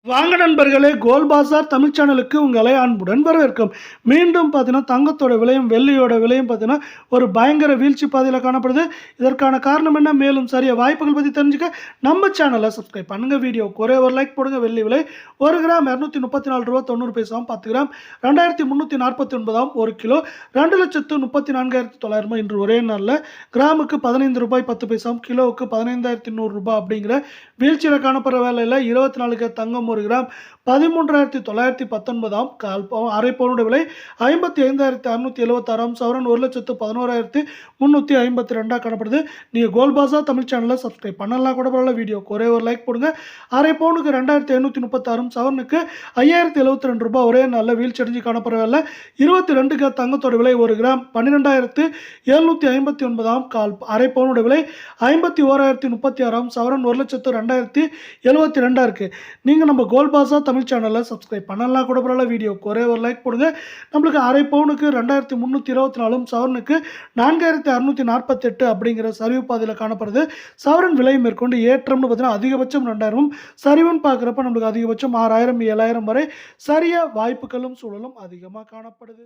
வாங்க நண்பர்களே, கோல்ட் பாசார் தமிழ் சேனலுக்கு உங்களை அன்புடன் வரவேற்கிறோம். மீண்டும் பார்த்தீங்கன்னா, தங்கத்தோட விலையும், வெள்ளியோட விலையும் பார்த்தீங்கன்னா, ஒரு பயங்கர வீழ்ச்சி பாதையில காணப்படுது. இதற்கான காரணம் என்ன? மேலும் சரியா வாய்ப்புகள் பத்தி தெரிஞ்சுக்க நம்ம சேனலை சப்ஸ்கிரைப் பண்ணுங்க. வீடியோவுக்கு ஒரே ஒரு லைக் போடுங்க. வெள்ளி விலை 1 கிராம் ரூ. 234.90 10 கிராம் 2349 1 கிலோ 2,34,900 இன்று ஒரே நாளில் கிராமுக்கு ரூ. 15.10 கிலோவுக்கு 15,100 அப்படிங்கிற வீழ்ச்சியில் காணப்படுற வேலையில் 24 கேரட் தங்கம் 1 கிராம் 13,919 கால் பவுன் அரை பவுனுடைய விலை 55,676 சவரன் 1,11,352 காணப்படுது. நீங்கள் கோல்ட் பாசார் தமிழ் சேனலில் சப்ஸ்கிரைப் பண்ணலாம் கூட பரவாயில்ல. வீடியோக்கு ஒரே ஒரு லைக் போடுங்க. அரை பவுனுக்கு 2,736 சவரனுக்கு 5,072 ஒரே நாளில் வீழ்ச்சி அடைஞ்சு காணப்படுற வேலை 22 கேரட் தங்கத்தோட விலை 1 கிராம் 12,759 கால் அரை பவுனுடைய விலை 51,036 சவரன் 1,02,072 இருக்குது. நீங்கள் நம்ம கோல்ட் பாசார் தமிழ் சேனலில் சப்ஸ்கிரைப் பண்ணலாம் கூட பரவாயில்ல. வீடியோக்கு ஒரே ஒரு லைக் போடுங்க. நம்மளுக்கு அரை பவுனுக்கு 2,324 சவரனுக்கு 4,648 அப்படிங்கிற சரிவு பாதையில் காணப்படுது. சவரன் விலை மேற்கொண்டு ஏற்றம்னு பார்த்தீங்கன்னா அதிகபட்சம் 2,000 சரிவுன்னு பார்க்குறப்ப நம்மளுக்கு அதிகபட்சம் 6,000 7,000 வரை சரிய வாய்ப்புகளும் சூழலும் அதிகமாக காணப்படுது.